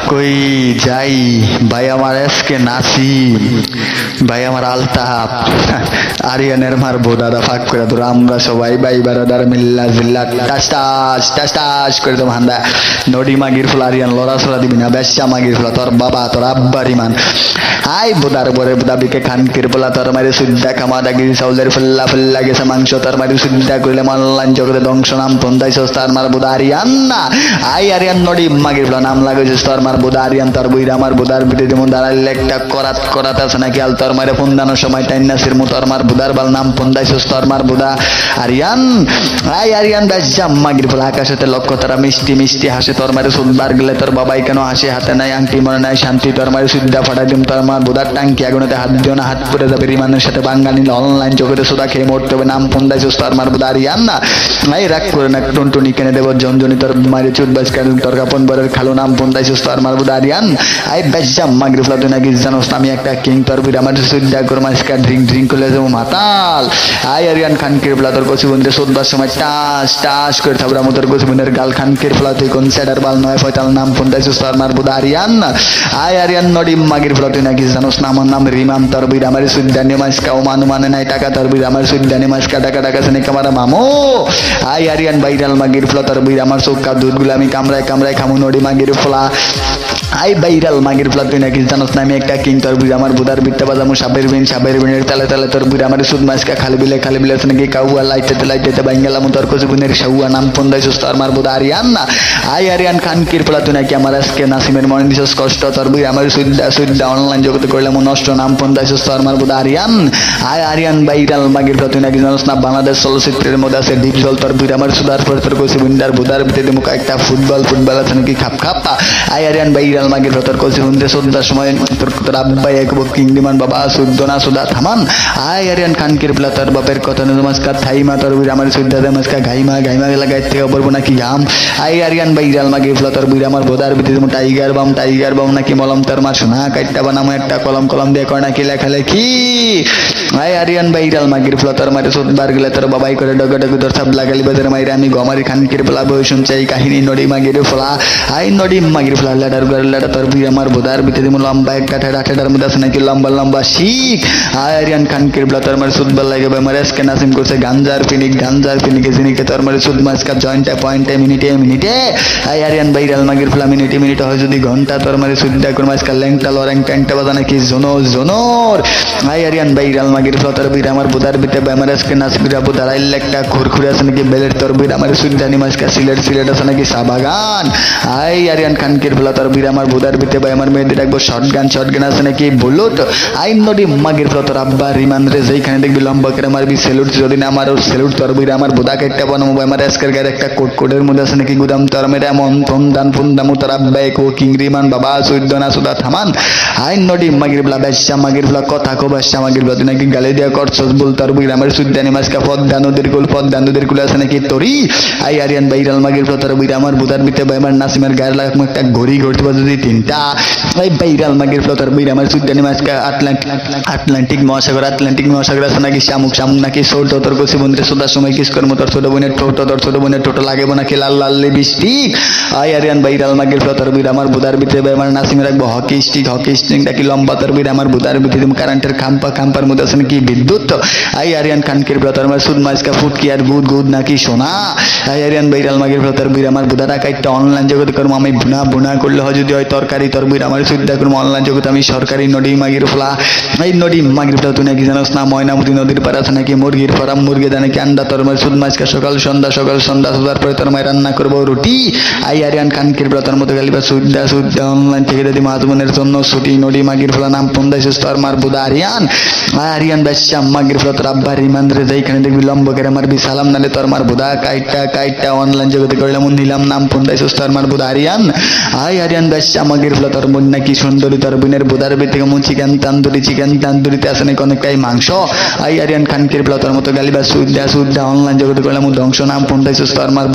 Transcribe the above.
কই যাই ভাই আমার এসকে নাসিম, ভাই আমার আলতাফ, আরিয়ানের মারবো দাদা ফাঁক করে ধরো আমরা সবাই ভাই বারাদার মিল্লা জিল্লা টাস টাস টাস টাস করে দেবো হান্দা নডি মাগির ফুল আরিয়ান লড়া সরা দিবি না বেশ্যা মাগির ফুলা তোর বাবা তোর আব্বার ইমান আই বোদার বরে বুদাবিকে খানকির পোলা তোর মারি সুদ্দা খামাদা গিরি চাউলের ফুল্লা ফুল্লা গেছে মাংস তোর মারি সুদ্দা করলে মানলান জগতে ধ্বংস নাম পন্দাই তার মার বুদা আরিয়ান না আই আরিয়ান নডি মাগির ফুলা নাম লাগাইছে তোর মার বুদা আরিয়ান তোর বইরা আমার বুদার বিদে যেমন দাঁড়াইলে একটা করাত করাত আছে নাকি আল তোর মারে ফোনদানোর সময় টাইন নাসির মু তোর মার বুদার বাল নাম পন্দাইছে তোর মার বুদা আরিয়ান আই আরিয়ান বেশ্যা মাগির ফুলা আকাশেতে লক্ষ্য তারা মিষ্টি মিষ্টি হাসে তোর মারে সুদবার গেলে তোর বাবাই কেন হাসে হাতে নাই আংটি মনে নাই শান্তি তোর মারে সুদ্দা ফাটাই দিম তোর মার বুদার টাঙ্কি আগুনেতে হাত দিও না হাত পড়ে যাবে রিমানের সাথে বাঙ্গা নিলে অনলাইন জগতে সুদা খেয়ে মরতে হবে নাম পন্দাইছিস তোর মার বুদা আরিয়ান না এই রাগ করে না টুনটুনি কেনে দেব জনজনি তোর মারে চুট বাজ কাল তোর কাপন বরের খালো নাম পন্দাইছিস তোর মার বুদা আরিয়ান আই বেশ্যা মাগরিব ফুলা তুই নাকি জানোস আমি একটা কিং তোর বিরা আমার সুদ্দা করে মাসকা ড্রিঙ্ক ড্রিঙ্ক করলে যাবো মাতাল আই আরিয়ান খানকির ফুলা তোর কচি বন্ধুরে সোদবার সময় টাস টাস করে থাকবো আমার তোর কচি বোনের গাল খানকির ফুলা তুই কোন সেডার বাল নয় ফয়তাল নাম পন্দাইছিস তোর মার বুদা আরিয়ান আই আরিয়ান নডি মাগির ফুলা তুই নাকি জানোস না আমার নাম রিমাম তোর বিরা আমার সুদ্দা নেমাসকা ও মানু মানে নাই টাকা তোর বিরা আমার সুদ্দা নেমাসকা টাকা টাকা সে নাকি আমার মামো আই আরিয়ান বাইরাল মাগির ফুলা তোর বিরা আমার চৌকা দুধগুলো আমি কামড়ায় কামড়ায় খামু নডি মাগির ফুলা আই বাইরাল মাগির ফুলা তুই নাকি জানোস না আমি একটা কিং তোর বুঝে আমার বুদার বিদ্যা বাজামু সাবের বিনের তালে তালে তোর বুড়ে আমার সুদ মাসকা খালি বিলে নাকি কাউয়া লাইটেতে লাইটেতে বাইঙ্গালাম তোর কচি বুনের সাউয়া নাম পন্দাইছিস তোর মার বুদা আরিয়ান না আই আরিয়ান খানকির ফুলা তুই নাকি আমার আজকে নাসিমের মনে দিছিস কষ্ট তোর বুড়ে আমার সুদ্দা সুদ্দা অনলাইন জগতে করলাম নষ্ট নাম পন্দাইছিস তোর মার বুদা আরিয়ান আই আরিয়ান বাইরাল মাগির ফুলা তুই নাকি জানোস না বাংলাদেশ চলচ্চিত্রের মধ্যে আছে ডিপ জল তোর বুড়ে আমার সুদার পর তোর কচি বুন্দার বুদার ভিতরে মুখ একটা ফুটবল আছে নাকি খাপ খাপ আই আরিয়ান বাইরাল মাগির তোর কচি বুন্দে সন্ধ্যার সময় তোর আব্বাই এক কিংডিমান বাবা সুদ্দ না সুদা থামান আই আরিয়ান খানকির ফুলা তোর বাপের কথা নমস্কার থাইমা তোর বুড়ে আমার সুদ্দা নমস্কার ঘাইমা ঘাইমা লাগাই থেকে বলবো নাকি ঘাম আই আরিয়ান বাইরাল মাগির ফুলা তোর বুড়ে আমার বোদার ভিতরে টাইগার বাম নাকি মলম তোর মা সোনা কাটটা বানামো একটা কলম কলম দিয়ে কয় নাকি লেখালেখি আই আরিয়ান বাইরাল মাগির ফুলা তোর মারে সোদবার গেলে তোর বাবাই করে ডগে ডগে তোর সব লাগালি বাজার মাইরে আমি গমারি খানকির ফুলা বই শুনছি এই কাহিনী নডি মাগির ফুলা আই নডি মাগির ফুলা লেডার করে লেডার তোর বুড়ে আমার বোদার ভিতরে লম্বা একটা ঠেডার মধ্যে আছে নাকি লম্বা লম্বা শিখ আই আরিয়ান খানকির ফুলা তোর মারে সুদবার লাগে আমার এসকে নাসিম করছে গাঞ্জার ফিনিকে জিনিকে তোর মারে সুদ মাসকা জয়েন্টে পয়েন্টে মিনিটে আই আরিয়ান বাইরাল মাগির ফুলা মিনিটে হয় যদি ঘন্টা তোর মারে সুদ্দা করে মাসকা ল্যাংটা লরেং ট্যাংটা বাজা নাকি জোনর আই আরিয়ান বাইরাল মাগির ফুলা তোর বিরা আমার বুদার বিতে আমার এসকে নাসবিরা বুদার আইল একটা খুরখুরে আছে নাকি বেলের তোর বিরা আমার সুদ্দানি মাসকা সিলেট আছে নাকি সাবাগান আই আরিয়ান খানকির ফুলা তোর বিরা আমার বুদার বিতে আমার মেয়েদের রাখবো শর্টগান আছে নাকি বুলেট আই নডি মাগির ফুলা তোর আব্বা রিমান রে যেখানে দেখবি লম্বা করে মারবি সেলুট যদি না আমার সেলুট তোর বিরা আমার বুদা কেটে বানাবো আমার এসকের গায়ে একটা কোডের মধ্যে আছে নাকি গুদাম তোর মেরে এমন ফোনদামু তোর আব্বা এক কিং রিমান বাবা সুদ্দ না সুদা থামান আই নডি মাগির ফুলা বেশ্যা মাগির ফুলা কথা কো বেশ্যা মাগির ফুলা তুই নাকি গালি দিয়া করছস বল তোর বিরা আমার সুদ্দানি মাসকা পদ্মা নদীর কুল আছে নাকি তোরি আই আরিয়ান বাইরাল মাগির ফুলা তোর বিরা আমার বুদার বিতে আমার নাসিমের গায়ের লাগ একটা ঘড়ি ঘড়তে বাজে যদি তিনটা এই বাইরাল মাগির ফুলা তোর বিরা আমার সুদ্দানি মাসকা আটলান্টিক মহাসাগর আছে নাকি শামুক নাকি ছোট তোর কচি বন্ধুরে সোদার সময় কিস করবো তোর ছোট বোনের টোটো লাগে নাকি লাল লাল লিপস্টিক আই আরিয়ান বাইরাল মাগির ফুলা তোর বিরা আমার বুদার ভিতরে আমার নাসিমে রাখবো হকি স্টিক নাকি লম্বা তোর বিরা আমার বুদার ভিতরে কারেন্টের খাম্পার মধ্যে আছে নাকি বিদ্যুৎ আই আরিয়ান খানকির ফুলা তোর আমার সুদ মাসকা ফুটকি আর গুদ নাকি সোনা আই আরিয়ান বাইরাল মাগির ফুলা তোর বিরা আমার বুদার আকাইটা অনলাইন জগতে করবো আমি বুনা করলে হয় যদি হয় তরকারি তোর বিরা আমার সুদ্দা করবো অনলাইন জগতে আমি সরকারি নডি মাগির ফুলা এই নডি মাগির ফুলা তুই নাকি জানোস না ময়নামতি নদীর পার আছে নাকি মুরগির ফার্ম মুরগি দেয় নাকি আন্ডা তোর মার সুদ মাসকা সকাল সন্ধ্যা সুদার পরে তোর মায় রান্না করবো রুটি আই আরিয়ান খানকির ফুলা তোর মতো গালিবা সুদ্দা অনলাইন থেকে যদি মাতবনের জন্য ছুটি নডি মাগির ফুলা নাম পন্দাইছিস তোর মার বুদা আরিয়ান বেশ্যা মাগির ফুলা তোর আব্বা রিমান রে যেখানে দেখবি লম্বা করে মারবি সালাম নালে তোর মার বুদা কাইটা অনলাইন জগতে করলাম নিলাম নাম পন্দাইছিস তোর মার বুদা আরিয়ান আই আরিয়ান বেশ্যা মাগির ফুলা তোর বোন নাকি সুন্দরী তোর বোনের বুদার থেকে চিকেন তান্দুরিতে আছে নাকি অনেকটাই মাংস আই আরিয়ান খানকির ফুলা তোর মতো গালিবা সুদ্দা অনলাইন জগতে করলাম ধ্বংস নাম পন্দাইছিস তোর মার